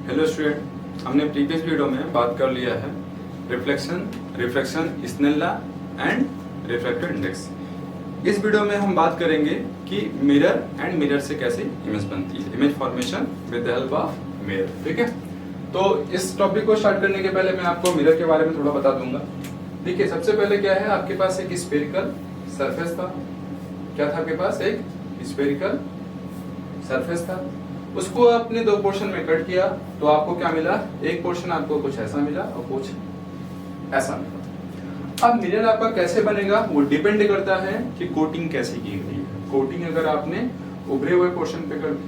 Hello student, हमने previous video में बात कर लिया है reflection, Snell law and refractive index. इस वीडियो में हम बात करेंगे कि मिरर एंड मिरर से कैसे इमेज बनती है, image formation with the help of mirror. ठीक है, तो इस टॉपिक को स्टार्ट करने के पहले मैं आपको मिरर के बारे में थोड़ा बता दूंगा। देखिए, सबसे पहले क्या है, आपके पास एक स्फेरिकल सरफेस था। क्या था आपके पास? एक स्फेरिकल सरफेस था। उसको आपने दो पोर्शन में कट किया तो आपको क्या मिला? एक पोर्शन आपको कुछ ऐसा मिला और कुछ ऐसा मिला। अब मिरर आपका कैसे बनेगा वो डिपेंड करता है कि कोटिंग कैसे की गई है। कोटिंग अगर आपने उभरे हुए पोर्शन पे कर दी,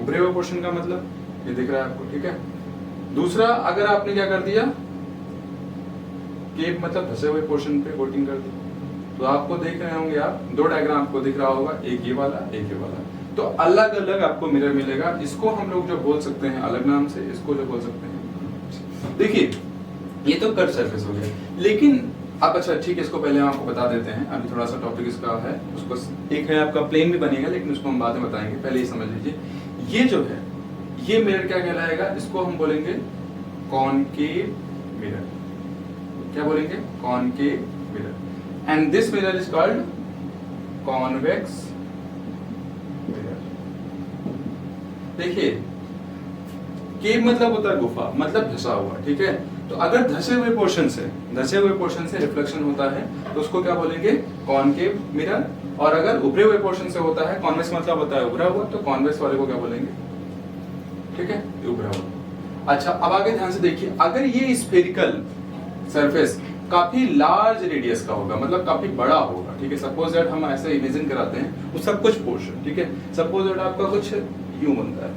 उभरे हुए पोर्शन का मतलब ये दिख रहा है आपको, ठीक है। दूसरा, अगर आपने क्या कर दिया, केप मतलब धसे हुए पोर्शन पे कोटिंग कर दी, तो आपको देख रहे होंगे आप, दो डायग्राम आपको दिख रहा होगा, एक ये वाला एक ये वाला। तो अलग अलग आपको मिरर मिलेगा। इसको हम लोग जो बोल सकते हैं अलग नाम से, इसको जो बोल सकते हैं। देखिए, ये तो कट सरफेस हो गया, लेकिन अब अच्छा ठीक है, इसको पहले हम आपको बता देते हैं। अभी थोड़ा सा टॉपिक इसका है, उसको एक है आपका प्लेन भी बनेगा, लेकिन उसको हम बाद में बताएंगे। पहले ये समझ लीजिए, ये जो है ये मिरर क्या कहलाएगा? इसको हम बोलेंगे कॉनकेव मिरर। क्या बोलेंगे? Concave mirror. And this mirror is called convex mirror. देखिए, केव मतलब होता है गुफा, मतलब धसा हुआ, ठीक है। तो अगर धसे हुए पोर्शन से रिफ्लेक्शन होता है तो उसको क्या बोलेंगे? Concave mirror. और अगर उभरे हुए पोर्शन से होता है, कॉन्वेक्स मतलब होता है उभरा हुआ, तो कॉन्वेक्स वाले को क्या बोलेंगे? ठीक है, उभरा हुआ। अच्छा, अब आगे ध्यान से देखिए, अगर ये स्फेरिकल सरफेस काफी लार्ज रेडियस का होगा, मतलब काफी बड़ा होगा, ठीक है। सपोज दैट हम ऐसे इमेजिन कराते हैं उसका कुछ पोर्शन, ठीक है। सपोज दैट आपका कुछ यूं बनता है,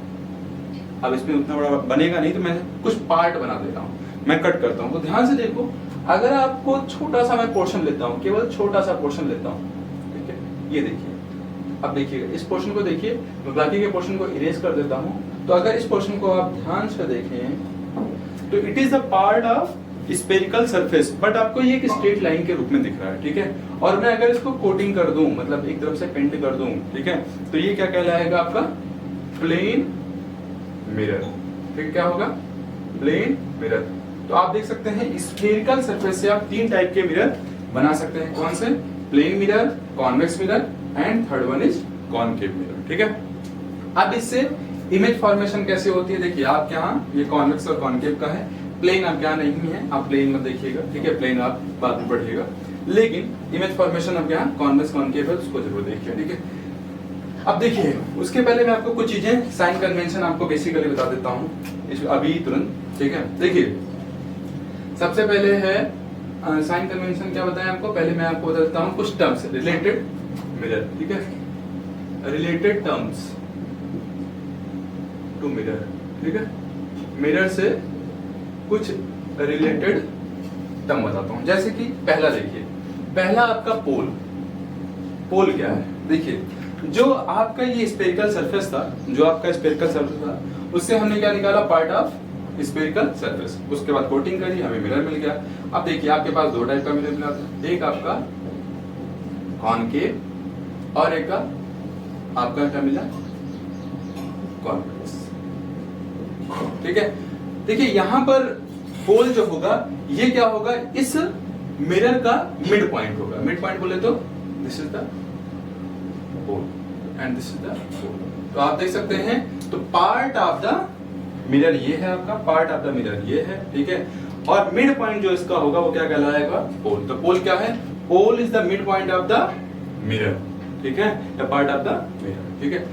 अब इसमें उतना बड़ा बनेगा नहीं, तो मैं कुछ पार्ट बना देता हूँ, मैं कट करता हूँ। तो ध्यान से देखो, अगर आपको छोटा सा मैं पोर्शन लेता हूँ, केवल छोटा सा पोर्शन लेता हूँ, ठीक है, ये देखिए। अब देखिएगा, इस पोर्शन को देखिए, मैं बाकी के पोर्शन को इरेज कर देता हूँ। तो अगर इस पोर्शन को आप ध्यान से देखें तो it is a part of spherical surface, but आपको ये एक स्ट्रेट लाइन के रूप में दिख रहा है, ठीक है। और मैं अगर इसको कोटिंग कर दूं, मतलब एक तरफ से पेंट कर दूं, ठीक है, तो ये क्या कहलाएगा? आपका प्लेन मिरर। फिर क्या होगा? Plane mirror. तो आप देख सकते हैं स्फेरिकल सरफेस से आप तीन टाइप के मिरर बना सकते हैं। कौन से? Plane mirror, convex mirror and third one is concave mirror, ठीक है। अब इससे इमेज फॉर्मेशन कैसे होती है? देखिए, आपके यहाँ ये कॉन्वेक्स और कॉनकेव का है, प्लेन आपके यहाँ नहीं है, आप प्लेन मत देखिएगा, ठीक है। प्लेन आप बाद में पढ़िएगा, लेकिन इमेज फॉर्मेशन आपके यहाँ कॉन्वेक्स कॉनकेव है, उसको जरूर देखिए, ठीक है। अब देखिए, उसके पहले मैं आपको कुछ चीजें, साइन कन्वेंशन आपको बेसिकली बता देता हूँ अभी तुरंत, ठीक है। देखिए, सबसे पहले है साइन कन्वेंशन। क्या बताएं आपको? पहले मैं आपको बता देता हूँ कुछ टर्म्स रिलेटेड मिरर, ठीक है। रिलेटेड टर्म्स टू मिरर, ठीक है। मिरर से कुछ रिलेटेड टर्म बताता हूं। जैसे कि पहला देखिए, पहला आपका पोल। पोल क्या है? देखिए, जो आपका ये स्फेरिकल सरफेस था, उससे हमने क्या निकाला? Part of spherical surface. उसके बाद कोटिंग करी, हमें मिरर मिल गया। अब देखिए, आपके पास दो टाइप का मिरर मिला था, एक आपका कॉनकेव और एक का आपका क्या मिला? कॉन्वेक्स, ठीक है। देखिए, यहां पर पोल जो होगा, ये क्या होगा? इस मिरर का मिड पॉइंट होगा। मिड पॉइंट बोले तो this is the pole and this is the pole. तो आप देख सकते हैं, तो पार्ट ऑफ द मिरर ये है आपका, पार्ट ऑफ द मिरर ये है, ठीक है। और मिड पॉइंट जो इसका होगा वो क्या कहलाएगा? पोल। तो पोल क्या है? Pole is the mid point of the mirror, ठीक है, the part of the mirror, ठीक है।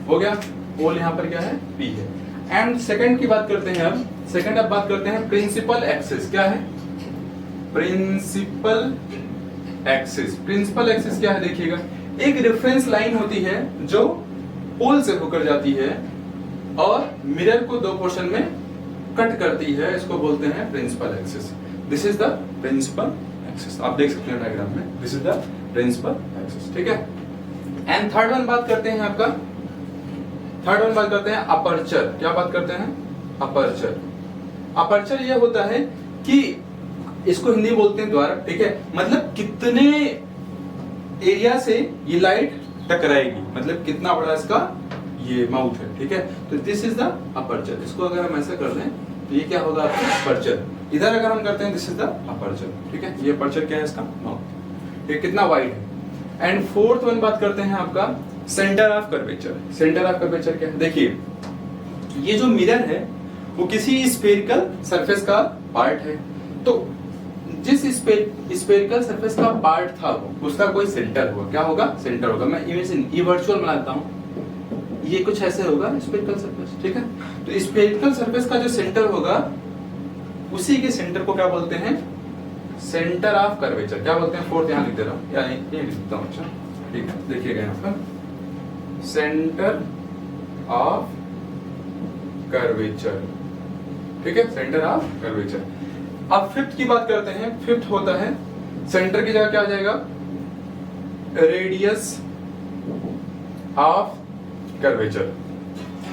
हो गया, पोल यहाँ पर क्या है? पी है। एंड सेकंड की बात करते हैं अब। सेकंड अब बात करते हैं प्रिंसिपल एक्सिस। क्या है? Principal axis. प्रिंसिपल एक्सिस क्या है? देखिएगा, एक रेफरेंस लाइन होती है जो पोल से होकर जाती है और मिरर को दो पोर्शन में कट करती है, इसको बोलते हैं principal axis. This is the principal axis. आप देख सकते हैं डायग्राम में, this is the principal axis, ठीक है। एंड थर्ड वन बात करते हैं आपका, थर्ड वन बात करते हैं अपर्चर। क्या बात करते हैं? अपर्चर। अपर्चर ये होता है कि इसको हिंदी बोलते हैं द्वारक, ठीक है। मतलब कितने एरिया से ये लाइट टकराएगी, मतलब कितना बड़ा इसका ये माउथ है, ठीक है। तो दिस इज द अपर्चर। इसको अगर हम ऐसा कर लें तो ये क्या होगा आपका अपर्चर। इधर अगर हम करते हैं दिस इज द अपर्चर, ठीक है। ये अपर्चर क्या है इसका, माउथ। ये कितना वाइड है। एंड फोर्थ वन बात करते हैं आपका centre of curvature. Centre of curvature क्या है, देखिए ये जो मिरर है वो किसी स्फेरिकल सरफेस का पार्ट है। तो जिस स्फेरिकल सरफेस का पार्ट था वो उसका कोई सेंटर होगा। क्या होगा, सेंटर होगा। मैं इमेजिन ये वर्चुअल बनाता हूं, ये कुछ ऐसे होगा स्फेरिकल सरफेस, ठीक है। तो स्फेरिकल सरफेस का जो सेंटर होगा उसी के सेंटर को क्या बोलते हैं, सेंटर ऑफ कर्वेचर। क्या बोलते हैं, फोर्थ यहां लिख दे रहा हूं, या ये लिख देता हूं। अच्छा ठीक है, देखिएगा यहां पर सेंटर ऑफ कर्वेचर, ठीक है, सेंटर ऑफ कर्वेचर। अब फिफ्थ की बात करते हैं। फिफ्थ होता है सेंटर की जगह क्या आ जाएगा, radius of curvature.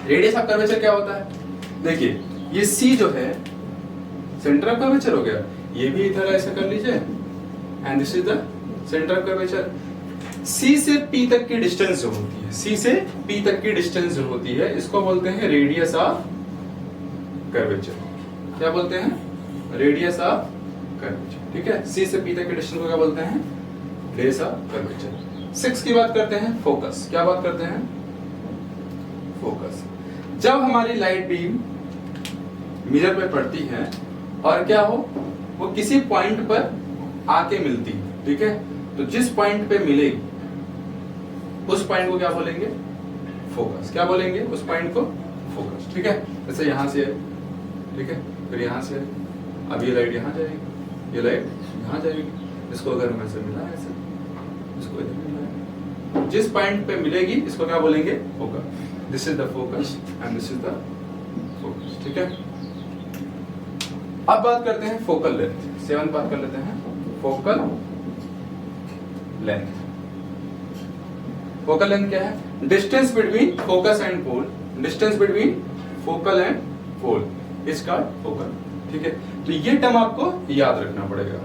Radius of curvature क्या होता है, देखिए ये सी जो है सेंटर ऑफ कर्वेचर हो गया, ये भी इधर ऐसे कर लीजिए and this is the centre of curvature. C से पी तक की डिस्टेंस जो होती है, सी से पी तक की डिस्टेंस जो होती है इसको बोलते हैं रेडियस ऑफ कर्वेचर। क्या बोलते हैं, रेडियस ऑफ कर्वेचर, ठीक है। सी से पी तक के डिस्टेंस को क्या बोलते हैं, रेडियस ऑफ कर्वेचर। 6 की बात करते हैं, फोकस। क्या बात करते हैं, फोकस। जब हमारी लाइट बीम मिरर पे पड़ती है और क्या हो, वो किसी पॉइंट पर आके मिलती है, ठीक है। तो जिस पॉइंट पे मिलेगी उस पॉइंट को क्या बोलेंगे, फोकस। क्या बोलेंगे, उस पॉइंट को फोकस, ठीक है। जैसे यहां से है, ठीक है, फिर यहां से अब ये लाइट यहां जाएगी, ये लाइट यहां जाएगी। इसको अगर हम ऐसे मिला ऐसे, इसको इधर मिला, जिस पॉइंट पे मिलेगी इसको क्या बोलेंगे, focus. This is the focus and this is the focus, ठीक है। अब बात करते हैं फोकल लेंथ। 7 बात कर लेते हैं, फोकल लेंथ। फोकल लेंथ क्या है, distance between focus and pole. Distance between focal and pole is called focal, ठीक है। तो ये टर्म आपको याद रखना पड़ेगा,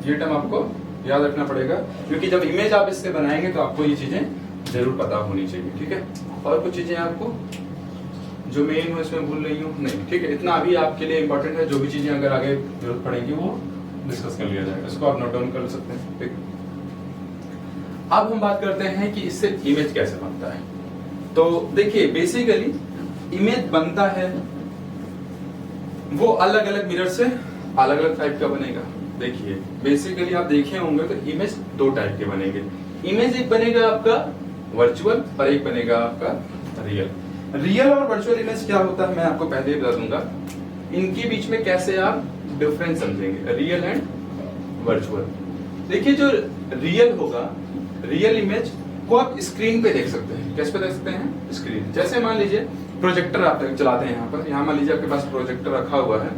ये टर्म आपको याद रखना पड़ेगा, क्योंकि जब इमेज आप इससे बनाएंगे तो आपको ये चीजें जरूर पता होनी चाहिए, ठीक है। और कुछ चीजें आपको जो मेन हो इसमें भूल रही हूँ नहीं, ठीक है। इतना अभी आपके लिए इंपॉर्टेंट है, जो भी चीजें अगर आगे जरूरत पड़ेगी वो डिस्कस कर लिया जाएगा। इसको आप नोट डाउन कर सकते हैं, ठीक। अब हम बात करते हैं कि इससे इमेज कैसे बनता है। तो देखिए बेसिकली इमेज बनता है वो अलग अलग मिरर से अलग अलग टाइप का बनेगा। देखिए बेसिकली आप देखे होंगे तो इमेज 2 टाइप के बनेंगे। इमेज एक बनेगा आपका वर्चुअल और एक बनेगा आपका रियल। रियल और वर्चुअल इमेज क्या होता है मैं आपको पहले ही बता दूंगा, इनके बीच में कैसे आप डिफरेंस समझेंगे, रियल एंड वर्चुअल। देखिए जो रियल होगा, रियल इमेज को आप स्क्रीन पे देख सकते हैं। कैसे पे देख सकते हैं, स्क्रीन। जैसे मान लीजिए प्रोजेक्टर आप चलाते हैं यहाँ पर, यहाँ मान लीजिए आपके पास प्रोजेक्टर रखा हुआ है।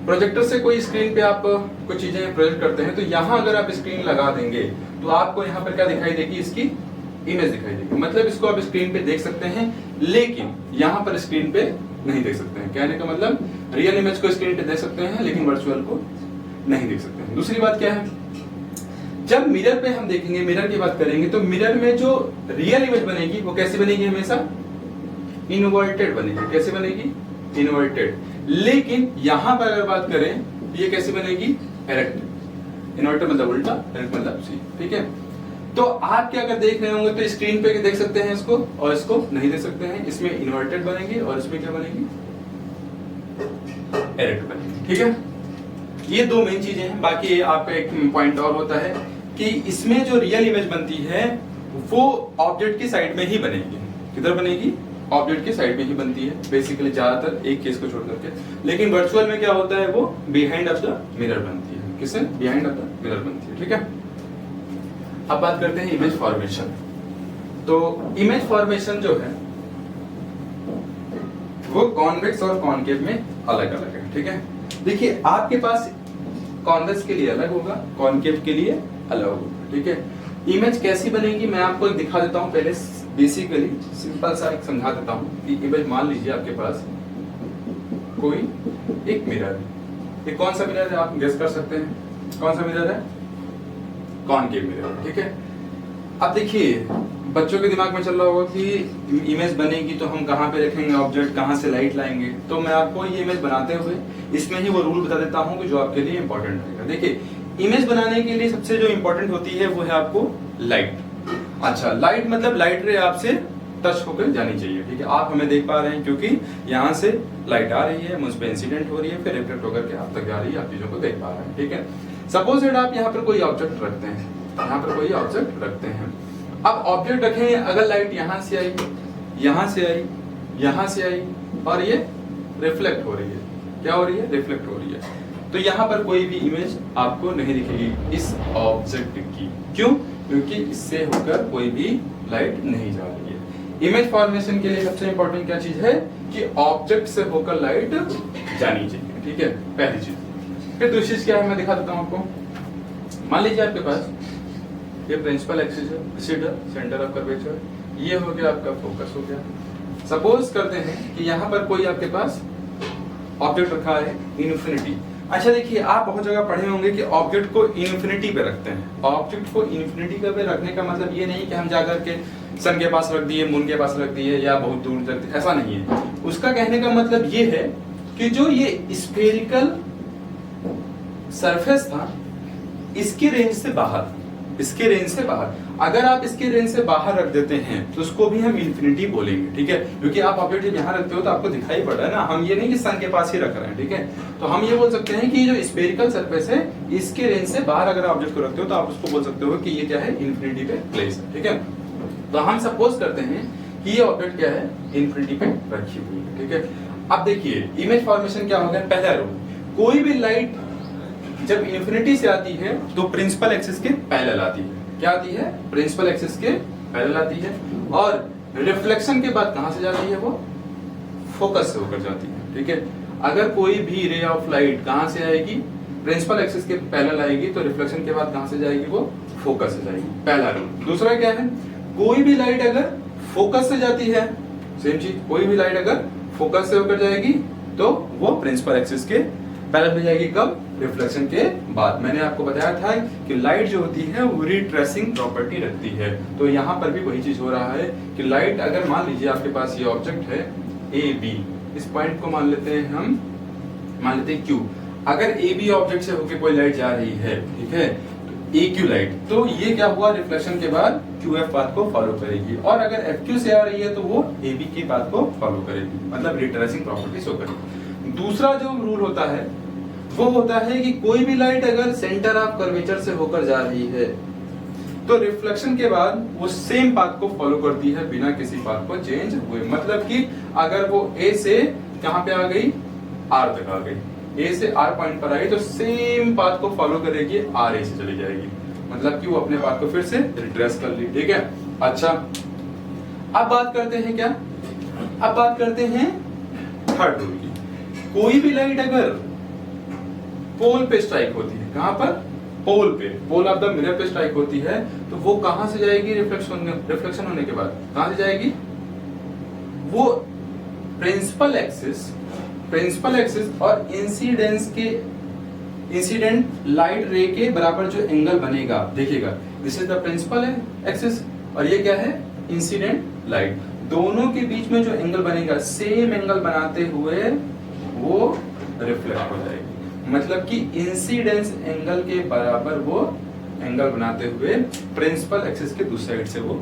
प्रोजेक्टर से कोई स्क्रीन पे आप कुछ चीजें प्रोजेक्ट करते हैं, तो यहाँ अगर आप स्क्रीन लगा देंगे तो आपको यहाँ पर क्या दिखाई देगी, इसकी इमेज दिखाई देगी। मतलब इसको आप स्क्रीन पे देख सकते हैं लेकिन यहाँ पर स्क्रीन पे नहीं देख सकते हैं। कहने का मतलब रियल इमेज को स्क्रीन पे देख सकते हैं लेकिन वर्चुअल को नहीं देख सकते हैं। दूसरी बात क्या है, जब मिरर पे हम देखेंगे, मिरर की बात करेंगे, तो मिरर में जो रियल इमेज बनेगी वो कैसी बनेगी, हमेशा इनवर्टेड बनेगी। कैसे बनेगी, इनवर्टेड। लेकिन यहां पर अगर बात करें तो ये कैसे बनेगी, इरेक्ट। इनवर्टेड मतलब उल्टा, इरेक्ट मतलब सी, ठीक है। तो आप क्या अगर देख रहे होंगे तो स्क्रीन पे देख सकते हैं इसको और इसको नहीं देख सकते हैं। इसमें इनवर्टेड बनेगी और इसमें क्या बनेगी, इरेक्ट बनेगी, ठीक है। ये 2 मेन चीजें हैं। बाकी आपका एक पॉइंट और होता है कि इसमें जो रियल इमेज बनती है वो ऑब्जेक्ट की साइड में ही बनेगी। किधर बनेगी, ऑब्जेक्ट की साइड में ही बनती है बेसिकली, ज्यादातर एक केस को छोड़ करके। लेकिन वर्चुअल में क्या होता है, वो बिहाइंड ऑफ द मिरर बनती है। किससे, बिहाइंड ऑफ द मिरर बनती है, ठीक है। अब बात करते हैं इमेज फॉर्मेशन। तो इमेज फॉर्मेशन जो है वो कॉन्वेक्स और कॉनकेव में अलग अलग है, ठीक है। देखिए आपके पास कॉन्वेक्स के लिए अलग होगा, कॉनकेव के लिए अलग होगा, ठीक है। इमेज कैसी बनेगी मैं आपको एक दिखा देता हूं। पहले बेसिकली सिंपल सा एक समझा देता हूं कि इमेज मान लीजिए आपके पास कोई एक मिरर है। ये कौन सा मिरर है आप गेस कर सकते हैं, कौन सा मिरर है, कॉनकेव मिरर, ठीक है। अब देखिए बच्चों के दिमाग में चल रहा होगा कि इमेज बनेगी तो हम कहाँ पे रखेंगे ऑब्जेक्ट, कहाँ से लाइट लाएंगे। तो मैं आपको ये इमेज बनाते हुए इसमें ही वो रूल बता देता हूँ कि जो आपके लिए इंपॉर्टेंट रहेगा। देखिए इमेज बनाने के लिए सबसे जो इंपॉर्टेंट होती है वो है आपको लाइट। अच्छा, लाइट मतलब लाइट रे आपसे टच होकर जानी चाहिए, ठीक है। आप हमें देख पा रहे हैं क्योंकि यहाँ से लाइट आ रही है, मुझ पे इंसिडेंट हो रही है, फिर रिफ्लेक्ट होकर के आप तक जा रही है, आप चीजों को देख पा रहे हैं, ठीक है। सपोज दैट आप यहाँ पर कोई ऑब्जेक्ट रखते हैं, यहाँ पर कोई ऑब्जेक्ट रखते हैं। अब ऑब्जेक्ट रखें, अगर लाइट यहाँ से आई, यहाँ से आई, यहाँ से आई और ये रिफ्लेक्ट हो रही है, क्या हो रही है, रिफ्लेक्ट हो रही है, तो यहाँ पर कोई भी इमेज आपको नहीं दिखेगी इस ऑब्जेक्ट की। क्यों? क्योंकि इससे होकर कोई भी लाइट नहीं जा रही है। इमेज फॉर्मेशन के लिए सबसे इंपॉर्टेंट क्या चीज है कि ऑब्जेक्ट से होकर लाइट जानी चाहिए, ठीक है, पहली चीज। फिर दूसरी चीज क्या है मैं दिखा देता हूं आपको। मान लीजिए आपके पास ये प्रिंसिपल एक्सिस है, सेंटर ऑफ कर्वेचर, ये हो गया आपका फोकस हो गया। सपोज करते हैं कि यहाँ पर कोई आपके पास ऑब्जेक्ट रखा है इन्फिनिटी। अच्छा देखिए, आप बहुत जगह पढ़े होंगे कि ऑब्जेक्ट को इन्फिनिटी पे रखते हैं। ऑब्जेक्ट को इन्फिनिटी पे रखने का मतलब ये नहीं कि हम जाकर के सन के पास रख दिए, मून के पास रख दिए या बहुत दूर रख दिए, ऐसा नहीं है। उसका कहने का मतलब ये है कि जो ये स्फेरिकल सरफेस था इसकी रेंज से बाहर, इसके रेंज से बाहर, अगर आप इसके रेंज से बाहर रख देते हैं तो उसको भी हम इन्फिनिटी बोलेंगे, ठीक है। क्योंकि आप ऑब्जेक्ट जब यहाँ रखते हो तो आपको दिखाई पड़ रहा है ना, हम ये नहीं कि सन के पास ही रख रहे हैं, ठीक है। तो हम ये बोल सकते हैं कि जो स्फेरिकल सरफेस है इसके रेंज से बाहर अगर ऑब्जेक्ट को रखते हो तो आप उसको बोल सकते हो कि ये क्या है, इन्फिनिटी पे प्लेस है, ठीक है। तो हम सपोज करते हैं कि ये ऑब्जेक्ट क्या है, इन्फिनिटी पे रखी हुई है, ठीक है। अब देखिए इमेज फॉर्मेशन क्या होगा, पहला रूल, कोई भी लाइट जब इन्फिनिटी से आती है तो प्रिंसिपल एक्सिस के पैरेलल आती है। क्या आती है, प्रिंसिपल एक्सिस के पैरेलल आती है। और रिफ्लेक्शन के बाद कहां से जाती है, वो फोकस से होकर जाती है, ठीक है। अगर कोई भी रे ऑफ लाइट कहां से आएगी, प्रिंसिपल एक्सिस के पैरेलल आएगी, तो रिफ्लेक्शन के बाद कहां से जाएगी, वो फोकस से जाएगी, पहला रूल। दूसरा क्या है, कोई भी लाइट अगर फोकस से जाती है, सेम चीज, कोई भी लाइट अगर फोकस से होकर जाएगी तो वो प्रिंसिपल एक्सिस के पैरेलल में जाएगी, कब, रिफ्लेक्शन के बाद। मैंने आपको बताया था कि लाइट जो होती है वो रिट्रेसिंग प्रॉपर्टी रखती है। तो यहाँ पर भी वही चीज हो रहा है कि लाइट अगर मान लीजिए आपके पास ये ऑब्जेक्ट है ए बी, इस पॉइंट को मान लेते हैं हम, मान लेते हैं क्यू। अगर ए बी ऑब्जेक्ट से होकर कोई लाइट जा रही है, ठीक है, तो ए क्यू लाइट, तो ये क्या हुआ, रिफ्लेक्शन के बाद क्यू एफ पाथ को फॉलो करेगी। और अगर एफ क्यू से आ रही है तो वो ए बी के पाथ को फॉलो करेगी, मतलब रिट्रेसिंग प्रॉपर्टी शो करेगी। दूसरा जो रूल होता है वो होता है कि कोई भी लाइट अगर सेंटर ऑफ कर्वेचर से होकर जा रही है तो रिफ्लेक्शन के बाद वो सेम पाथ को फॉलो करती है बिना किसी पाथ को चेंज हुए। मतलब कि अगर वो ए से कहां पे आ गई, आर तक आ गई, ए से आर पॉइंट पर आई तो सेम पाथ को फॉलो करेगी, आर ए से चली जाएगी, मतलब कि वो अपने पाथ को फिर से रिट्रेस कर ली, ठीक है। अच्छा, अब बात करते हैं क्या, अब बात करते हैं थर्ड रूल की। कोई भी लाइट अगर पोल पे स्ट्राइक होती है, कहां पर, पोल पे, पोल ऑफ द मिरर पे स्ट्राइक होती है, तो वो कहां से जाएगी, रिफ्लेक्शन होने के बाद कहां से जाएगी, वो प्रिंसिपल एक्सिस और इंसिडेंस के, इंसिडेंट लाइट रे के बराबर जो एंगल बनेगा, देखिएगा, this is the principal axis और ये क्या है, इंसिडेंट लाइट, दोनों के बीच में जो एंगल बनेगा, सेम एंगल बनाते हुए वो रिफ्लेक्ट हो जाएगी। मतलब कि इंसिडेंस एंगल के बराबर वो एंगल बनाते हुए प्रिंसिपल एक्सिस के दूसरी साइड से वो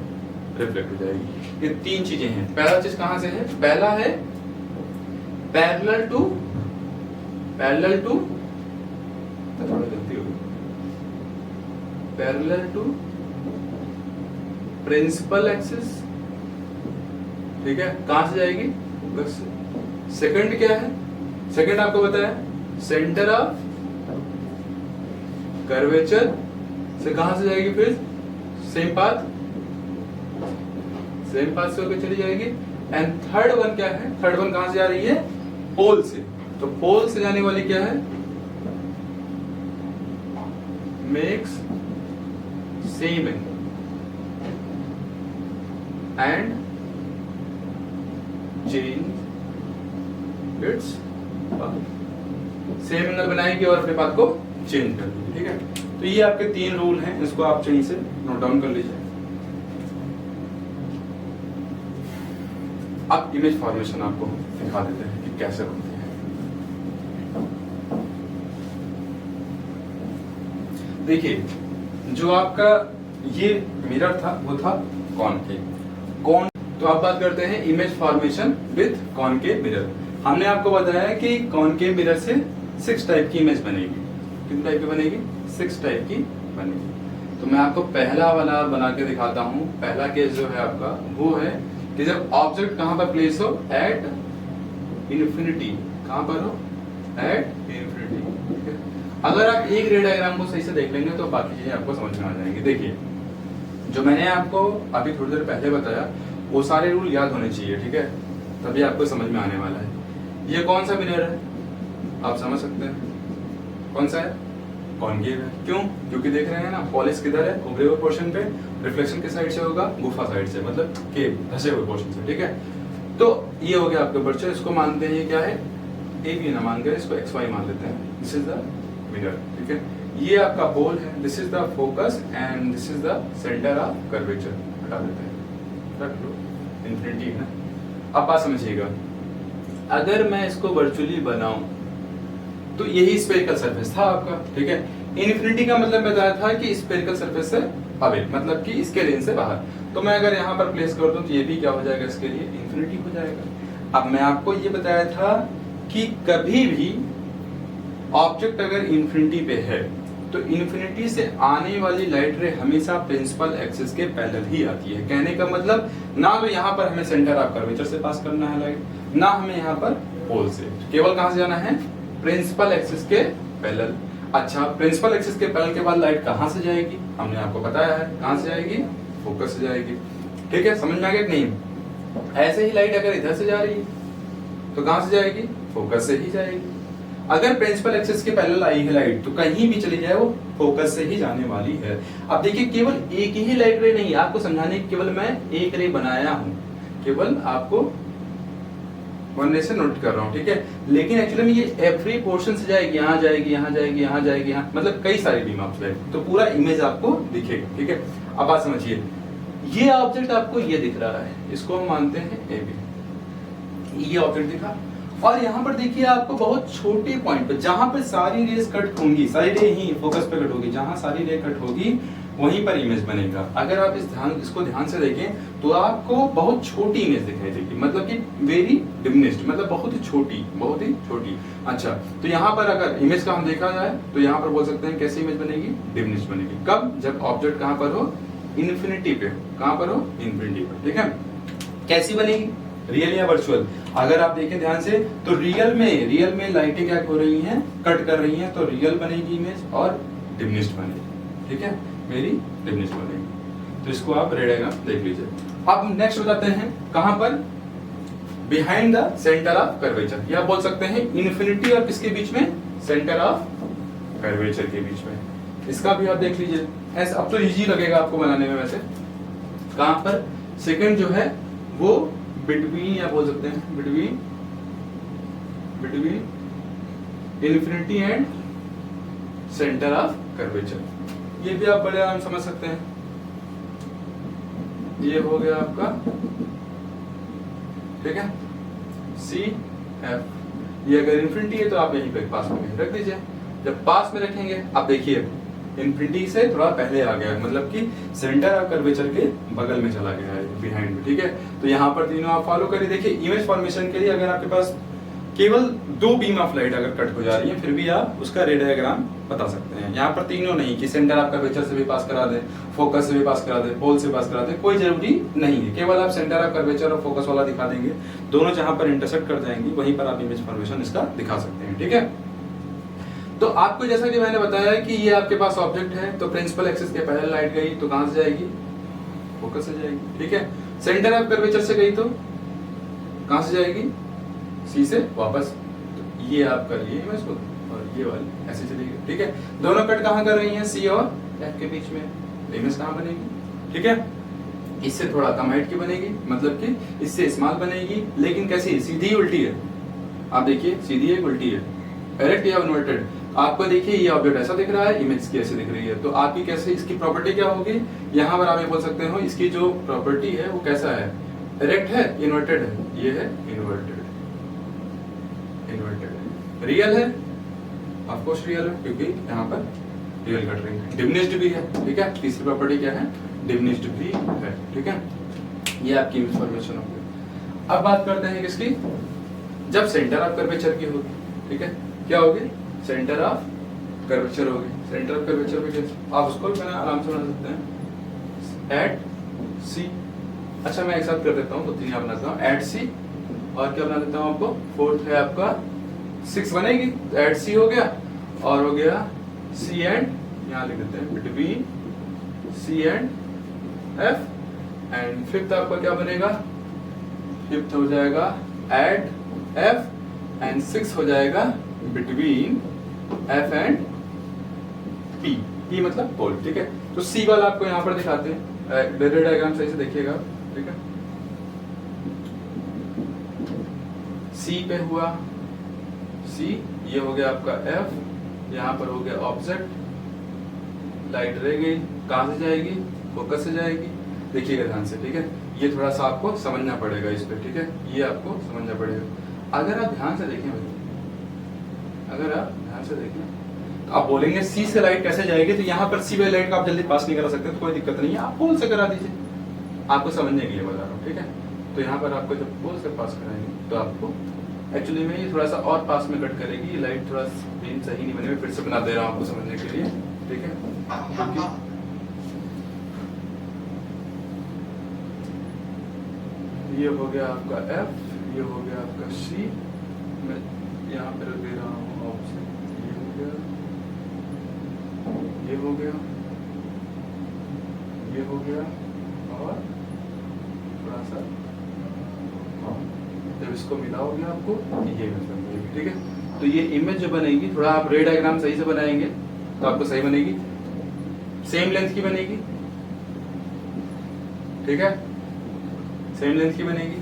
रिफ्लेक्ट हो जाएगी। ये तीन चीजें हैं। पहला चीज कहां से है, पहला है पैरेलल टू, थोड़ा गलती होगी, पैरेलल टू प्रिंसिपल एक्सिस, ठीक है, कहां से जाएगी, फोकस से। सेकंड क्या है, सेकंड आपको बताया सेंटर ऑफ कर्वेचर से कहां से जाएगी, फिर सेम पाथ से होकर चली जाएगी। एंड थर्ड वन क्या है, थर्ड वन कहां से जा रही है, पोल से, तो पोल से जाने वाली क्या है, makes same angle and change its path, same angle बनाएगी और अपने पाथ को चेंज कर देगी, ठीक है। तो ये आपके तीन रूल हैं, इसको आप चाहिए से नोट डाउन कर लीजिए। अब इमेज फॉर्मेशन आपको दिखा देते हैं कि कैसे बनती है। देखिए, जो आपका ये मिरर था वो था कॉनकेव। तो आप बात करते हैं image formation with concave mirror. हमने आपको बताया कि कॉनकेव मिरर से 6 टाइप की इमेज बनेगी। कितने टाइप की बनेगी? 6 टाइप की बनेगी। तो मैं आपको पहला वाला बना के दिखाता हूँ। पहला केस जो है आपका वो है कि जब ऑब्जेक्ट कहां पर प्लेस हो, एट इन्फिनिटी। कहां पर हो? At infinity. अगर आप एक रे डायग्राम को सही से देख लेंगे तो बाकी चीजें आपको समझ में आ जाएंगी। देखिए, जो मैंने आपको अभी थोड़ी देर पहले बताया वो सारे रूल याद होने चाहिए, ठीक है? तभी आपको समझ में आने वाला है। ये कौन सा मिरर है आप समझ सकते हैं? कौन सा है? कॉनकेव है। क्यों? क्योंकि देख रहे हैं ना, पॉलिश किधर है? उभरे हुए पोर्शन पे। रिफ्लेक्शन किस साइड से होगा? गुफा साइड से, मतलब केव, धसे हुए पोर्शन से, ठीक है? तो ये हो गया आपके बच्चे। इसको मानते हैं ये क्या है? ए बी ना मान कर इसको एक्स वाई मान लेते हैं। दिस इज द मिरर, ठीक है? ये आपका पोल है, this is the focus and this is the centre of curvature. हटा देते हैं, रख लो, इंफिनिटी है ना। अब बात समझिएगा, अगर मैं इसको वर्चुअली बनाऊं तो यही स्फेरिकल सरफेस था आपका, ठीक है? इन्फिनिटी का मतलब बताया था कि स्फेरिकल सरफेस से अवे, मतलब कि इसके रेंज से बाहर। तो मैं अगर यहाँ पर प्लेस कर दूं तो ये भी क्या हो जाएगा? इसके लिए इन्फिनिटी हो जाएगा। अब मैं आपको ये बताया था कि कभी भी ऑब्जेक्ट अगर इन्फिनिटी पे है तो इन्फिनिटी से आने वाली लाइट रे हमेशा प्रिंसिपल एक्सिस के पैरेलल ही आती है। कहने का मतलब ना तो यहाँ पर हमें सेंटर ऑफ कर्वेचर से पास करना है लाइट, ना हमें यहाँ पर पोल से, केवल कहां से जाना है? प्रिंसिपल एक्सिस के पैरेलल। अच्छा, प्रिंसिपल एक्सिस के पैरेलल के बाद लाइट कहां से जाएगी? हमने आपको बताया है कहां से जाएगी? फोकस से जाएगी, ठीक है? समझ में आ गया कि नहीं? ऐसे ही लाइट अगर इधर से जा रही है तो कहां से जाएगी? फोकस से ही जाएगी। अगर प्रिंसिपल एक्सिस के पैरेलल आई है लाइट तो कहीं भी चली जाए वो फोकस से ही जाने वाली है। अब देखिए, केवल एक ही लाइट रे नहीं, आपको समझाने के केवल मैं एक रे बनाया हूं, केवल आपको बनने से नोट कर रहा हूं, ठीक है? लेकिन एक्चुअली में ये एवरी पोर्शन से जाएगी, यहाँ जाएगी, यहाँ जाएगी, यहाँ जाएगी, यहाँ, मतलब कई सारे बीम ऑफ लाइट, तो पूरा इमेज आपको दिखेगा, ठीक है? अब बात समझिए, ये ऑब्जेक्ट आपको ये दिख रहा है, इसको हम मानते हैं ए बी। ये ऑब्जेक्ट दिखा, और यहाँ पर देखिए आपको बहुत छोटे पॉइंट पे, जहां पर सारी रेज कट होंगी, सारी रे ही फोकस पे कट होगी, जहां सारी रे कट होगी वहीं पर इमेज बनेगा। अगर आप इसको ध्यान से देखें तो आपको बहुत छोटी इमेज दिखाई देगी, मतलब कि वेरी डिमिनिश्ड, मतलब बहुत ही छोटी, बहुत ही छोटी। अच्छा, तो यहाँ पर अगर इमेज का हम देखा जाए तो यहाँ पर बोल सकते हैं कैसी इमेज बनेगी? डिमिनिश्ड बनेगी। कब? जब ऑब्जेक्ट कहाँ पर हो? इन्फिनिटी पे। कहाँ पर हो? इन्फिनिटी पे, ठीक है? कैसी बनेगी? रियल या वर्चुअल? अगर आप देखें ध्यान से तो रियल में लाइटें क्या हो रही हैं? कट कर रही हैं, तो रियल बनेगी इमेज और डिमिनिश्ड बनेगी, ठीक है? मेरी डिमिनिश्ड बनेगी। तो इसको आप रे डायग्राम देख लीजिए। अब नेक्स्ट हो जाते हैं कहां पर? Behind the centre of curvature, या बोल सकते हैं इन्फिनिटी और किसके बीच में? सेंटर ऑफ कर्वेचर के बीच में। इसका भी आप देख लीजिए। ऐसा अब तो इजी लगेगा आपको बनाने में। वैसे कहां पर? सेकंड जो है वो बिटवीन, या बोल सकते हैं between infinity and centre of curvature. ये भी आप बड़े आराम समझ सकते हैं। ये हो गया आपका, ठीक है? C F. ये अगर इन्फिनिटी है तो आप यहीं पे पास में रख दीजिए। जब पास में रखेंगे, आप देखिए इन्फिनिटी से थोड़ा पहले आ गया, मतलब कि सेंटर ऑफ कर्वेचर के बगल में चला गया है, बिहाइंड में, ठीक है? तो यहाँ पर तीनों आप फॉलो करिए। देखिए, इमेज फॉर्मेशन के लिए अगर आपके पास केवल 2 बीम ऑफ लाइट अगर कट हो जा रही है, फिर भी आप उसका रे डायग्राम बता सकते हैं। यहाँ पर तीनों नहीं कि सेंटर ऑफ कर्वेचर से भी पास करा दे, फोकस से भी पास करा दे, पोल से पास करा दे, कोई जरूरी नहीं है। केवल आप सेंटर ऑफ कर्वेचर और फोकस वाला दिखा देंगे, दोनों जहां पर इंटरसेक्ट कर जाएंगी वहीं पर आप इमेज फॉर्मेशन इसका दिखा सकते हैं, ठीक है? तो आपको जैसा कि मैंने बताया कि ये आपके पास ऑब्जेक्ट है, तो प्रिंसिपल एक्सिस के पैरेलल लाइट गई तो कहां से जाएगी? फोकस से जाएगी, ठीक है? सेंटर ऑफ कर्वेचर से गई तो कहां से जाएगी? सी से वापस। तो ये आप कर लिए इमेज को, और ये वाली ऐसे चलेगी, ठीक है? दोनों कट कहां कर रही हैं? सी और एफ के बीच में। इमेज कहां बनेगी? ठीक है? इससे थोड़ा कम हाइट की बनेगी, मतलब कि इससे स्मॉल बनेगी, लेकिन कैसी? सीधी उल्टी है। आप देखिए, सीधी एक उल्टी है, डायरेक्ट या इन्वर्टेड। आपको देखिए ये ऑब्जेक्ट ऐसा दिख रहा है, इमेज की ऐसे दिख रही है, तो आपकी कैसे इसकी प्रॉपर्टी क्या होगी? यहाँ पर आप ये बोल सकते हो इसकी जो प्रॉपर्टी है वो कैसा है? इरेक्ट है, इन्वर्टेड है, ये है इन्वर्टेड, इन्वर्टेड है। रियल है, ऑफ कोर्स रियल है क्योंकि यहाँ पर रियल कट रही है। डिमिनिश्ड भी है, ठीक है। तीसरी प्रॉपर्टी क्या है, डिमिनिश्ड भी है, ठीक है। ये आपकी इंफॉर्मेशन होगी। अब बात करते हैं किसकी, जब सेंटर ऑफ कर्वेचर की होगी, ठीक है। क्या होगी, सेंटर ऑफ कर्वेचर होगी। सेंटर ऑफ कर्वेचर भी कैसे, आप उसको भी आराम से बना सकते हैं, एट सी। अच्छा मैं एक साथ कर देता हूँ, तो तीन आप बनाता हूँ, एट सी, और क्या बना देता हूँ आपको, फोर्थ है आपका 6 बनेगी, तो एट सी हो गया, और हो गया सी एंड, यहाँ लिख देते हैं between C and F, and fifth आपका क्या बनेगा, फिफ्थ हो जाएगा एट एफ, एंड 6 हो जाएगा between F and P, P मतलब पोल, ठीक है। तो सी वाला आपको यहाँ पर दिखाते हैं, डायग्राम सही से देखिएगा, ठीक है। सी पे हुआ सी, ये हो गया आपका एफ, यहाँ पर हो गया ऑब्जेक्ट, लाइट रह गई, कहां से जाएगी, फोकस से जाएगी, देखिएगा ध्यान से, ठीक है। ये थोड़ा सा आपको समझना पड़ेगा इस पे, ठीक है, ये आपको समझना पड़ेगा। अगर आप ध्यान से देखें भाई, अगर आप ध्यान से देखें तो आप बोलेंगे सी से लाइट कैसे जाएगी, तो यहाँ पर सी वाली लाइट का आप जल्दी पास नहीं करा सकते, तो कोई दिक्कत नहीं है, आप पोल से करा दीजिए, आपको समझने के लिए बता रहा हूँ, ठीक है। तो यहाँ पर आपको जब पोल से पास कराएंगे तो आपको एक्चुअली में ये थोड़ा सा और पास में कट करेगी, ये लाइट थोड़ा स्क्रीन सही नहीं बनी, मैं फिर से बना दे रहा हूँ आपको समझने के लिए, ठीक है। ये हो गया आपका F, ये हो गया आपका C, मैं यहाँ पे रख दे रहा हूँ ऑप्शन, ये हो गया, ये हो गया, ये हो गया, और थोड़ा सा, जब इसको मिलाओगे आपको ये बनेगी, ठीक है। तो ये इमेज जो बनेगी, थोड़ा आप रे डायग्राम सही से बनाएंगे तो आपको सही बनेगी, सेम लेंथ की बनेगी, ठीक है, सेम लेंथ की बनेगी,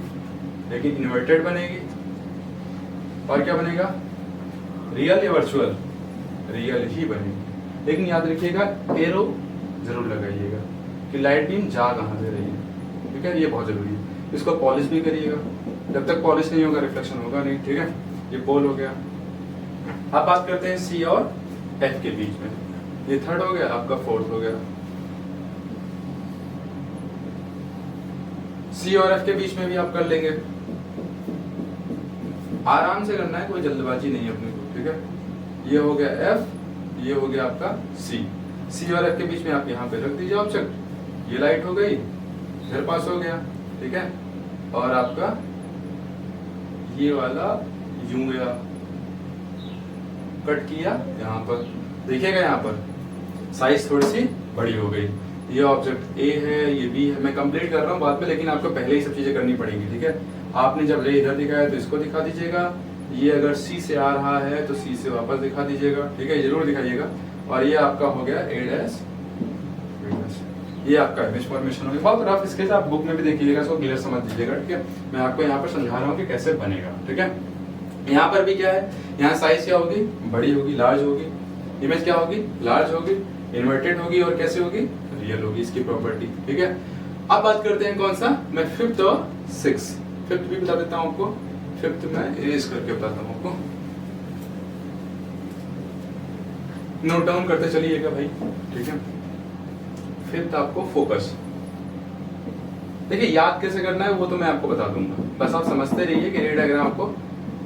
लेकिन इन्वर्टेड बनेगी। और क्या बनेगा, रियल या वर्चुअल, रियल ही बनेगी। लेकिन याद रखिएगा एरो जरूर लगाइएगा कि लाइट बीम जा कहां से रही है, ठीक है, ये बहुत जरूरी है। इसको पॉलिश भी करिएगा, जब तक पॉलिश नहीं होगा रिफ्लेक्शन होगा नहीं, ठीक है। ये पोल हो गया। अब बात करते हैं सी और एफ के बीच में, ये थर्ड हो गया, आपका फोर्थ हो गया। सी और एफ के बीच में भी आप कर लेंगे, आराम से करना है, कोई जल्दबाजी नहीं है अपने को, ठीक है। ये हो गया एफ, ये हो गया आपका सी, सी और एफ के बीच में आप यहाँ पे रख दीजिए ऑब्जेक्ट, ये लाइट हो गई, इधर पास हो गया, ठीक है। और आपका ये वाला यूं गया, कट किया यहाँ पर, देखिएगा यहाँ पर साइज थोड़ी सी बड़ी हो गई, ये ऑब्जेक्ट ए है, ये बी है, मैं कंप्लीट कर रहा हूँ बाद में, लेकिन आपको पहले ही सब चीजें करनी पड़ेंगी, ठीक है। आपने जब रे इधर दिखाया तो इसको दिखा दीजिएगा, ये अगर सी से आ रहा है तो सी से वापस दिखा दीजिएगा, ठीक है, जरूर दिखाइएगा। और ये आपका हो गया ए डैश, ये आपका इमेज फॉर्मेशन हो गया। बहुत रफ स्केच, आप बुक में भी देखिएगा, इसको क्लियर समझ लीजिएगा, ठीक है। मैं आपको यहाँ पर समझा रहा हूँ कि कैसे बनेगा, ठीक है। यहाँ पर भी क्या है, यहाँ साइज क्या होगी, बड़ी होगी, लार्ज होगी, इमेज क्या होगी, लार्ज होगी, इन्वर्टेड होगी, और कैसे होगी, रियल होगी, इसकी प्रॉपर्टी, ठीक है। अब बात करते हैं कौन सा, मैं फिफ्थ और सिक्स, फिफ्थ भी बता देता हूँ आपको, फिफ्थ मैं इरेज करके बताता हूँ आपको, नोट डाउन करते चलिएगा भाई, ठीक है। फिफ्थ आपको फोकस, देखिए याद कैसे करना है वो तो मैं आपको बता दूंगा, बस आप समझते रहिए कि रे डायग्राम आपको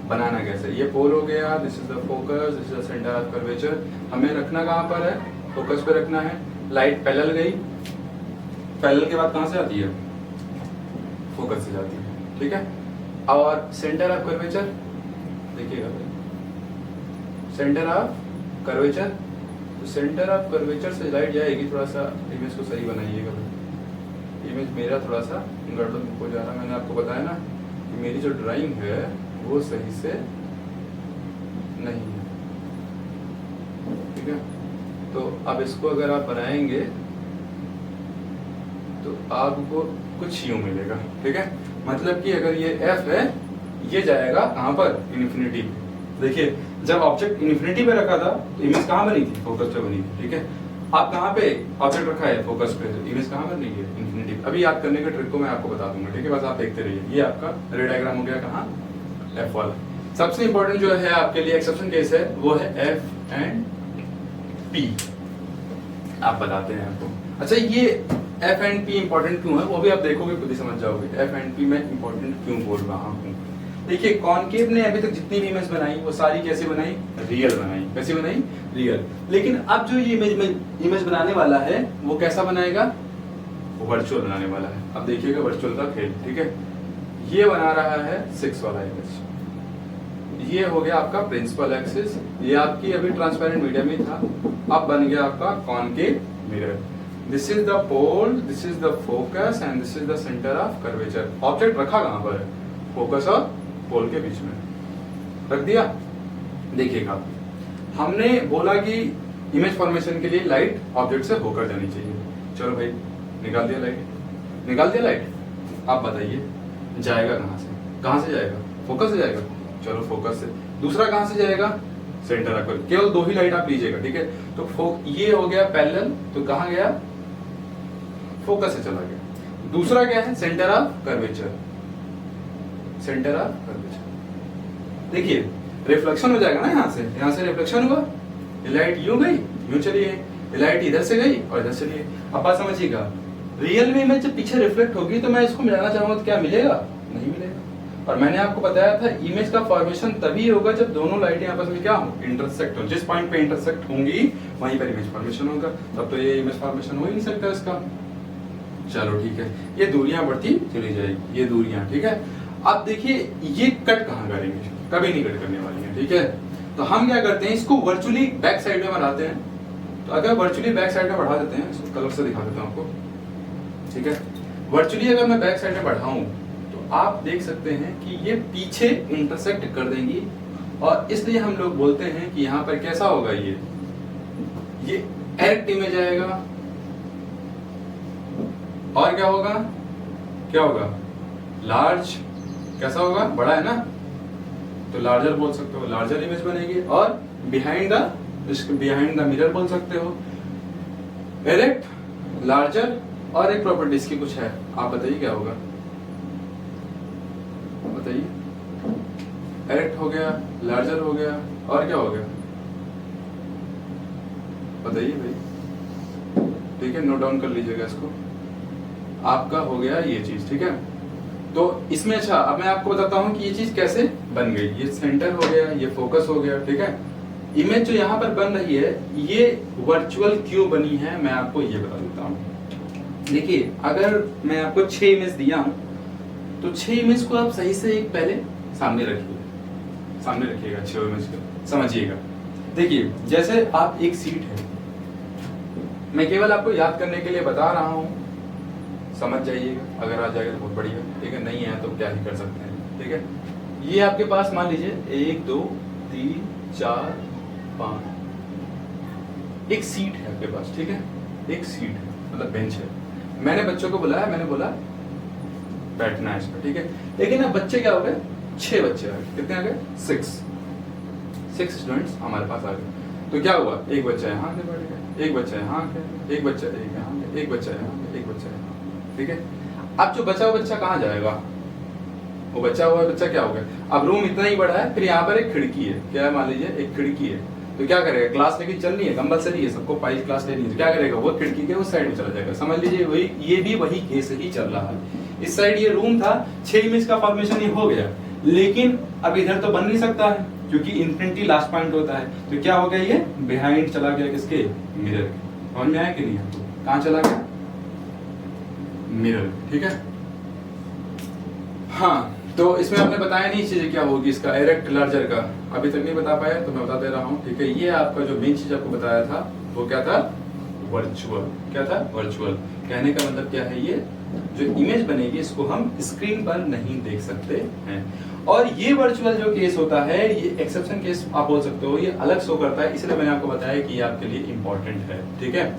बनाना कैसे। ये पोल हो गया, this is the focus, this is the centre of curvature, हमें रखना कहाँ पर है, फोकस पे रखना है। लाइट पैरेलल गई, पैरेलल के बाद कहाँ से आती है, फोकस से जाती है, ठीक है। और सेंटर ऑफ कर्वेचर देखिएगा, सेंटर ऑफ कर्वेचर, तो सेंटर ऑफ कर्वेचर से लाइट जाएगी, थोड़ा सा इमेज को सही बनाइएगा, इमेज मेरा थोड़ा सा गड़बड़ हो जा रहा है, मैंने आपको बताया ना कि मेरी जो ड्राइंग है वो सही से नहीं है, ठीक है। तो अब इसको अगर आप बनाएंगे तो आपको कुछ यूं मिलेगा, ठीक है। मतलब कि अगर ये F है, ये जाएगा कहां पर, इन्फिनिटी पे। देखिए जब ऑब्जेक्ट इन्फिनिटी पे रखा था तो इमेज कहां बनी थी, फोकस पे बनी थी, ठीक है। आप कहाँ पे ऑब्जेक्ट रखा है फोकस पे, इमेज कहाँ बननी है इन्फिनिटी। अभी याद करने के ट्रिक को मैं आपको बता दूंगा, ठीक है, बस आप देखते रहिए। ये आपका रे डायग्राम हो गया कहाँ, एफ वाला। सबसे इंपॉर्टेंट जो है आपके लिए एक्सेप्शन केस है वो है एफ एंड पी, आप बताते हैं आपको। अच्छा ये एफ एंड पी इंपॉर्टेंट क्यों है वो भी आप देखोगे, खुद ही समझ जाओगे एफ एंड पी मैं इंपॉर्टेंट क्यों बोल रहा हूँ। देखिए कॉनकेव ने अभी तक जितनी भी इमेज बनाई वो सारी कैसे बनाई, रियल बनाई। कैसे बनाई, रियल। लेकिन अब जो ये इमेज बनाने वाला है वो कैसा बनाएगा, वो वर्चुअल बनाने वाला है। अब देखिएगा वर्चुअल का खेल, ठीक है। ये बना रहा है 6 वाला इमेज, ये हो गया आपका प्रिंसिपल एक्सिस, ये आपकी अभी ट्रांसपेरेंट मीडियम में था, अब बन गया आपका concave mirror. This is the pole, this is the focus and this is the centre of curvature. Object रखा कहां पर है, फोकस और पोल के बीच में रख दिया। देखिएगा हमने बोला कि इमेज फॉर्मेशन के लिए लाइट ऑब्जेक्ट से होकर जानी चाहिए। चलो भाई निकाल दिया लाइट, निकाल दिया लाइट। आप बताइए जाएगा कहां से, कहां से जाएगा, फोकस से जाएगा। चलो फोकस से। दूसरा कहां से जाएगा, सेंटर ऑफ। केवल 2 ही लाइट आप लीजिएगा, ठीक है। तो ये हो गया पैरेलल, तो कहां गया, फोकस से चला गया। दूसरा क्या है, centre of curvature, centre of curvature. देखिए रिफ्लेक्शन हो जाएगा ना, यहां से रिफ्लेक्शन हुआ, लाइट यूं गई यूं चली गई, लाइट इधर से गई और इधर चली गई। अब बात समझिएगा, रियल में इमेज जब पीछे रिफ्लेक्ट होगी तो मैं इसको मिलाना चाहूंगा तो क्या मिलेगा, नहीं मिलेगा। और मैंने आपको बताया था इमेज का फॉर्मेशन तभी होगा जब दोनों लाइटें आपस में क्या हो, इंटरसेक्ट हो। जिस पॉइंट पे इंटरसेक्ट होंगी वहीं पर इमेज फॉर्मेशन होगा, तब तो ये इमेज फॉर्मेशन हो ही नहीं सकता इसका। चलो ठीक है, ये दूरियां बढ़ती चली जाएगी, ये दूरियां, ठीक है। अब देखिए ये कट कहां करेंगे, कभी नहीं कट करने वाली है, ठीक है। तो हम क्या करते हैं, इसको वर्चुअली बैक साइड में बढ़ाते हैं। तो अगर वर्चुअली बैक साइड में बढ़ा देते हैं, इसको कलर से दिखा देता हूं आपको, ठीक है। वर्चुअली अगर मैं बैक साइड में बढ़ाऊं तो आप देख सकते हैं कि ये पीछे इंटरसेक्ट कर देंगी, और इसलिए हम लोग बोलते हैं कि यहाँ पर कैसा होगा, ये डायरेक्ट इमेज आएगा। और क्या होगा, क्या होगा, लार्ज, कैसा होगा, बड़ा है ना, तो लार्जर बोल सकते हो, लार्जर इमेज बनेगी। और बिहाइंड द मिरर बोल सकते हो, डायरेक्ट, लार्जर, और एक प्रॉपर्टी इसकी कुछ है, आप बताइए क्या होगा, बताइए। डायरेक्ट हो गया, लार्जर हो गया, और क्या हो गया, बताइए भाई, ठीक है। नोट डाउन कर लीजिएगा इसको, आपका हो गया ये चीज, ठीक है। तो इसमें अच्छा अब मैं आपको बताता हूं कि ये चीज कैसे बन गई। ये सेंटर हो गया, ये फोकस हो गया, ठीक है। इमेज जो यहाँ पर बन रही है ये वर्चुअल क्यों बनी है, मैं आपको ये बता देता हूँ। देखिए अगर मैं आपको 6 इमेज दिया हूं तो 6 इमेज को आप सही से एक पहले सामने रखिए, सामने रखिएगा 6 इमेज को, समझिएगा। देखिए जैसे आप एक सीट है, मैं केवल आपको याद करने के लिए बता रहा हूं, समझ जाइएगा। अगर आ जाएगा तो बहुत बढ़िया, ठीक है, नहीं है तो क्या ही कर सकते हैं, ठीक है। ये आपके पास मान लीजिए 1 2 3 4 5 एक सीट है आपके पास, ठीक है। एक सीट है मतलब बेंच है। मैंने बच्चों को बुलाया, मैंने बोला बैठना है इस पर, ठीक है। लेकिन अब बच्चे क्या हो गए, 6 बच्चे आ गए, कितने आ गए, 6 स्टूडेंट्स हमारे पास आ गए। तो क्या हुआ, एक बच्चा यहाँ आके बैठ गया, एक बच्चा यहाँ आके, एक बच्चा यहाँ, एक बच्चा यहाँ, एक बच्चा यहाँ, ठीक है। अब जो बचा हुआ बच्चा कहाँ जाएगा, वो बचा हुआ बच्चा क्या हो गया, अब रूम इतना ही बड़ा है, फिर यहाँ पर एक खिड़की है, क्या है, मान लीजिए एक खिड़की है, तो क्या करेगा, क्लास लेके चलनी है, कंपलसरी है, सबको 5 क्लास लेनी है, तो क्या करेगा, वो खिड़की के उस साइड में चला जाएगा। समझ लीजिए वही, ये भी वही केस ही चल रहा है। इस साइड ये रूम था, 6 इमेज का फॉर्मेशन ही हो गया, लेकिन अब इधर तो बन नहीं सकता है क्योंकि इंफिनिटी लास्ट पॉइंट होता है। तो क्या हो गया, ये बिहाइंड चला गया किसके, मिरर के। समझ में आया कि नहीं आपको, कहाँ चला गया, मिरर, ठीक है। हाँ तो इसमें आपने बताया नहीं चीजें क्या होगी, इसका डायरेक्ट लार्जर का अभी तक नहीं बता पाया, तो मैं बता दे रहा हूँ, ठीक है। ये आपका जो मेन चीज आपको बताया था वो क्या था, वर्चुअल। क्या था, वर्चुअल। कहने का मतलब क्या है, ये जो इमेज बनेगी इसको हम स्क्रीन पर नहीं देख सकते हैं। और ये वर्चुअल जो केस होता है, ये एक्सेप्शन केस आप बोल सकते हो, ये अलग शो करता है, इसलिए मैंने आपको बताया कि ये आपके लिए इंपॉर्टेंट है, ठीक है।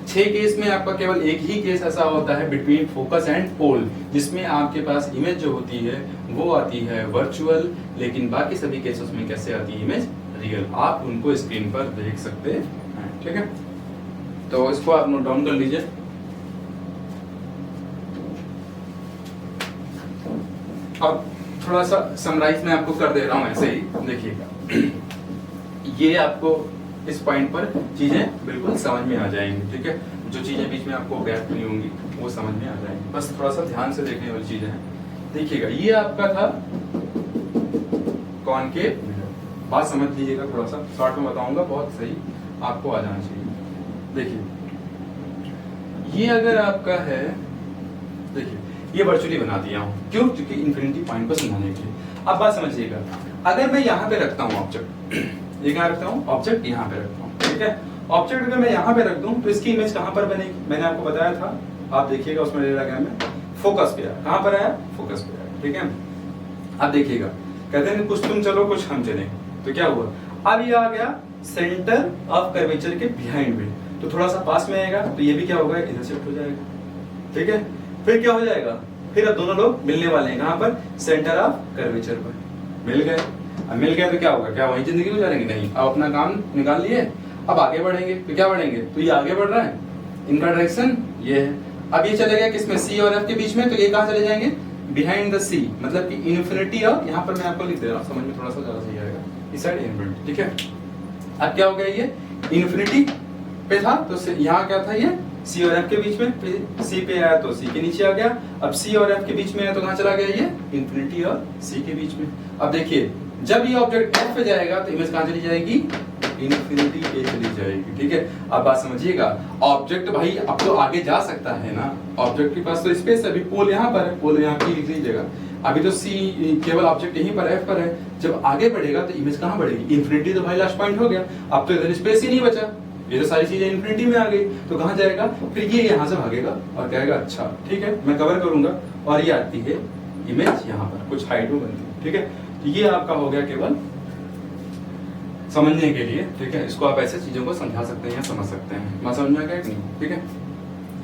6 केस में आपका केवल एक ही केस ऐसा होता है बिटवीन फोकस एंड पोल, जिसमें आपके पास इमेज जो होती है वो आती है वर्चुअल, लेकिन बाकी सभी केसेस में कैसे आती है इमेज, रियल। आप उनको स्क्रीन पर देख सकते हैं, ठीक है। तो इसको आप नोट डाउन कर लीजिए। अब थोड़ा सा समराइज मैं आपको कर दे रहा हूं ऐसे ही, देखिएगा ये आपको इस पॉइंट पर चीजें बिल्कुल समझ में आ जाएंगी, ठीक है। जो चीजें बीच में आपको गैप नहीं होंगी वो समझ में आ जाएंगी, बस थोड़ा सा ध्यान से देखने वाली चीजें हैं। देखिएगा ये आपका था कॉनकेव मिरर, बात समझ लीजिएगा, थोड़ा सा शॉर्ट में बताऊंगा, बहुत सही आपको आ जाना चाहिए। देखिए ये अगर आपका है, देखिए ये वर्चुअली बना दिया हूं, क्यों? क्योंकि इंफिनिटी पॉइंट को समझाने के लिए। अब बात समझिएगा, अगर मैं यहाँ पे रखता हूँ ऑब्जेक्ट, ये कहाँ रखता हूँ? ऑब्जेक्ट यहाँ पे रखता हूँ, ठीक है। ऑब्जेक्ट अगर मैं यहाँ पे रख दूं तो इसकी इमेज कहाँ पर बनेगी? मैंने आपको बताया था, आप देखिएगा उसमें ले लगा मैं फोकस पे आया, कहाँ पर आया? फोकस पे आया, ठीक है। अब देखिएगा कहते हैं कुछ तुम चलो कुछ हम चले, तो क्या हुआ? अब ये आ गया सेंटर ऑफ कर्वेचर के बिहाइंड में, तो थोड़ा सा पास में आएगा, तो ये भी क्या होगा? इधर शिफ्ट हो जाएगा, ठीक है। फिर क्या हो जाएगा? फिर अब दोनों लोग मिलने वाले हैं, कहाँ पर? सेंटर ऑफ कर्वेचर पर मिल गए। अब मिल गए तो क्या होगा? क्या वही जिंदगी गुजारेंगे? नहीं, अब अपना काम निकाल लिए, अब आगे बढ़ेंगे। तो क्या बढ़ेंगे? तो ये आगे बढ़ रहा है, इनका डायरेक्शन ये है। अब ये चले गया किसमें? सी और एफ के बीच में, तो ये कहाँ चले जाएंगे? बिहाइंड द सी, मतलब कि इन्फिनिटी और यहाँ पर मैं आपको लिख दे रहा हूँ, समझ में थोड़ा सा ज्यादा सही आएगा, इस साइड इन्फिनिटी, ठीक है। अब क्या हो गया? ये इन्फिनिटी पे था तो यहाँ क्या था? ये सी और एफ के बीच में, सी पे आया तो सी के नीचे आ गया। अब सी और एफ के बीच में है तो कहाँ चला गया? ये इन्फिनिटी और सी के बीच में। अब देखिए जब ये ऑब्जेक्ट एफ पे जाएगा तो इमेज कहाँ चली जाएगी? इन्फिनिटी पे चली जाएगी, ठीक है। अब बात समझिएगा, ऑब्जेक्ट भाई अब तो आगे जा सकता है ना, ऑब्जेक्ट के पास तो स्पेस है, अभी पोल यहाँ पर है, पोल यहाँ की लिख लीजिएगा। अभी तो सी केवल ऑब्जेक्ट यहीं पर एफ पर है, जब आगे बढ़ेगा तो इमेज कहाँ बढ़ेगी? इन्फिनिटी तो भाई लास्ट पॉइंट हो गया, अब तो इधर स्पेस ही नहीं बचा, ये तो सारी चीजें इन्फिनिटी में आ गई, तो कहाँ जाएगा? फिर ये यहाँ से भागेगा और कहेगा अच्छा ठीक है मैं कवर करूंगा, और ये आती है इमेज यहाँ पर कुछ हाइट में बनती है, ठीक है। तो ये आपका हो गया केवल समझने के लिए, ठीक है। इसको आप ऐसे चीजों को समझा सकते हैं या समझ सकते हैं, मैं समझ में आ गया कि नहीं, ठीक है।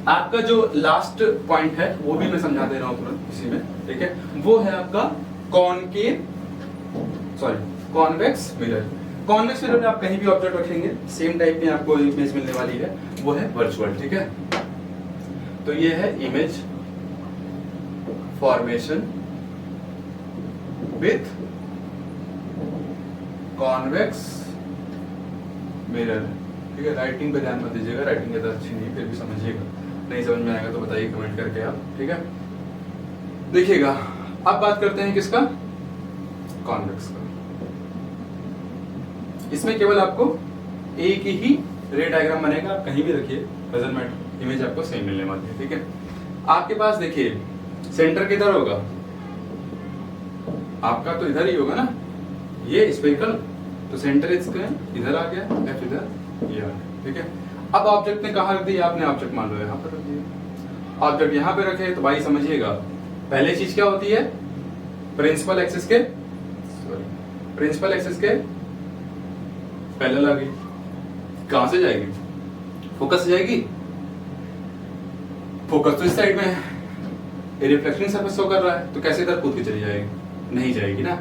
आपका जो लास्ट पॉइंट है वो भी मैं समझा दे रहा हूँ तुरंत इसी में, ठीक है। वो है आपका कॉन्वेक्स मिरर। कॉन्वेक्स मिरर में आप कहीं भी ऑब्जेक्ट रखेंगे सेम टाइप में आपको इमेज मिलने वाली है, वो है वर्चुअल, ठीक है। तो ये है image formation with convex mirror, ठीक है। राइटिंग पे ध्यान मत दीजिएगा, राइटिंग ज्यादा अच्छी नहीं, फिर भी समझिएगा, नहीं समझ में आएगा तो बताइए कमेंट करके आप, ठीक है। देखिएगा अब बात करते हैं किसका? कॉन्वेक्स का। इसमें केवल आपको एक ही रे डायग्राम बनेगा, आप कहीं भी रखिए डजंट मैटर, इमेज आपको सेम मिलने वाली है, ठीक है। आपके पास देखिए सेंटर किधर होगा? आपका तो इधर ही होगा ना, ये स्फेरिकल, तो सेंटर इसका इधर आ गया, एफ इधर, ये आ गया, ठीक है। अब ऑब्जेक्ट ने कहाँ रख दिया? आपने ऑब्जेक्ट मान लो यहाँ पर रख दिया, ऑब्जेक्ट यहाँ पे रखे, तो भाई समझिएगा पहले चीज क्या होती है? प्रिंसिपल एक्सिस के पैरेलल आ गई, कहां से जाएगी? फोकस से जाएगी, फोकस तो इस साइड में है, रिफ्लेक्शन सरफेस शो कर रहा है, तो कैसे इधर कूद के चली जाएगी? नहीं जाएगी ना।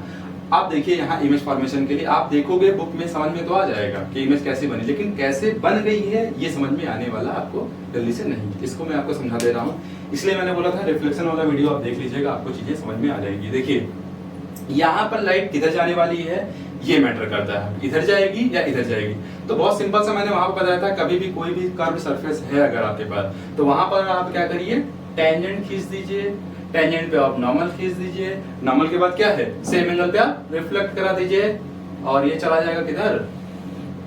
आप देखिए यहाँ इमेज फॉर्मेशन के लिए आप देखोगे बुक में, समझ में तो आ जाएगा कि इमेज कैसे बनी, लेकिन कैसे बन गई है ये समझ में आने वाला आपको जल्दी से नहीं, इसको मैं आपको समझा दे रहा हूँ। इसलिए मैंने बोला था रिफ्लेक्शन वाला वीडियो आप देख लीजिएगा, आपको चीजें समझ में आ जाएगी। देखिए यहाँ पर लाइट किधर जाने वाली है ये मैटर करता है, इधर जाएगी या इधर जाएगी। तो बहुत सिंपल सा मैंने वहां पर बताया था, कभी भी कोई भी कर्व सरफेस है अगर आपके पास, तो वहां पर आप क्या करिए? टेंजेंट खींच दीजिए, टेंजेंट पे आप नॉर्मल खींच दीजिए, नॉर्मल के बाद क्या है? सेम एंगल पे आप रिफ्लेक्ट करा दीजिए, और ये चला जाएगा किधर?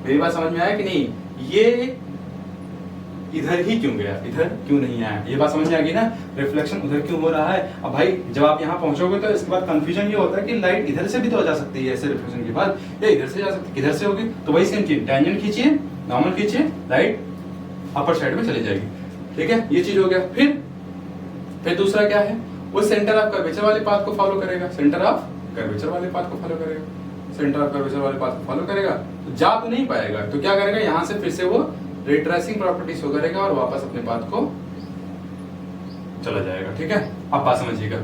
मेरी बात समझ में आया कि नहीं? ये इधर ही क्यों गया, इधर क्यों नहीं आया? ये बात समझ में आ गई ना, रिफ्लेक्शन उधर क्यों हो रहा है। अब भाई जब आप यहाँ पहुंचोगे तो इसके बाद कंफ्यूजन ये होता है कि लाइट इधर से भी तो जा सकती है ऐसे रिफ्लेक्शन के बाद, या इधर से जा सकती है, किधर से होगी? तो वही सेम चीज, टेंजेंट खींचिए, नॉर्मल खींचिए, लाइट अपर साइड में चली जाएगी, ठीक है। ये चीज हो गया। फिर दूसरा क्या है? वो सेंटर ऑफ कर्वेचर वाले पाथ को फॉलो करेगा, सेंटर ऑफ कर्वेचर वाले पाथ को फॉलो करेगा, सेंटर ऑफ कर्वेचर वाले पाथ को फॉलो करेगा, तो जा तो नहीं पाएगा, तो क्या करेगा? यहाँ से फिर से वो रिट्रेसिंग प्रॉपर्टी शो करेगा और वापस अपने पाथ को चला जाएगा, ठीक है। अब बात समझिएगा,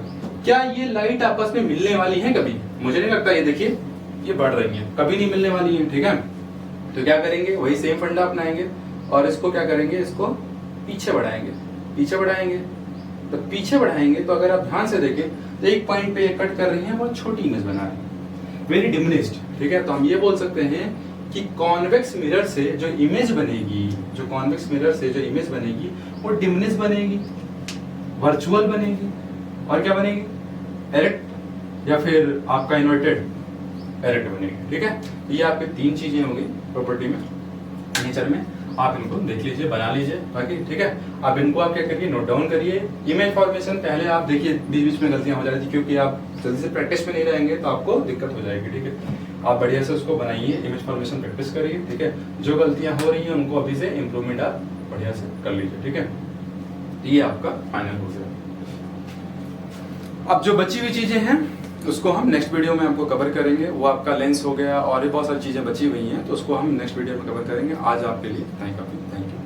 क्या ये लाइट आपस में मिलने वाली है कभी? मुझे नहीं लगता। ये देखिए ये बढ़ रही है, कभी नहीं मिलने वाली है, ठीक है। तो क्या करेंगे? वही सेम फंडा अपनाएंगे और इसको क्या करेंगे, इसको पीछे बढ़ाएंगे, पीछे बढ़ाएंगे। तो पीछे बढ़ाएंगे तो अगर आप ध्यान से देखें तो एक पॉइंट पे कट कर रही हैं, बहुत छोटी इमेज बना रही है, वेरी डिमिनिश्ड, ठीक है। तो हम ये बोल सकते हैं कि कॉन्वेक्स मिरर से जो इमेज बनेगी, जो कॉन्वेक्स मिरर से जो इमेज बनेगी वो डिमिनिश बनेगी, वर्चुअल बनेगी, और क्या बनेगी, एरेक्ट या फिर आपका इन्वर्टेड एरेक्ट बनेगी, ठीक है। ये आपके 3 चीजें होंगी प्रॉपर्टी में, नेचर में। आप इनको देख लीजिए, बना लीजिए बाकी, ठीक है। आप इनको आप क्या करिए, नोट डाउन करिए। इमेज फॉर्मेशन पहले आप देखिए, बीच बीच में गलतियां हो जा रही थी क्योंकि आप जल्दी से प्रैक्टिस में नहीं रहेंगे तो आपको दिक्कत हो जाएगी, ठीक है। आप बढ़िया से उसको बनाइए, इमेज फॉर्मेशन प्रैक्टिस करिए, ठीक है। जो गलतियां हो रही हैं उनको अभी से इम्प्रूवमेंट आप बढ़िया से कर लीजिए, ठीक है। ये आपका फाइनल हो गया। अब जो बची हुई चीजें हैं उसको हम नेक्स्ट वीडियो में आपको कवर करेंगे। वो आपका लेंस हो गया और भी बहुत सारी चीजें बची हुई हैं, तो उसको हम नेक्स्ट वीडियो में कवर करेंगे। आज आपके लिए इतना ही काफी। Thank you.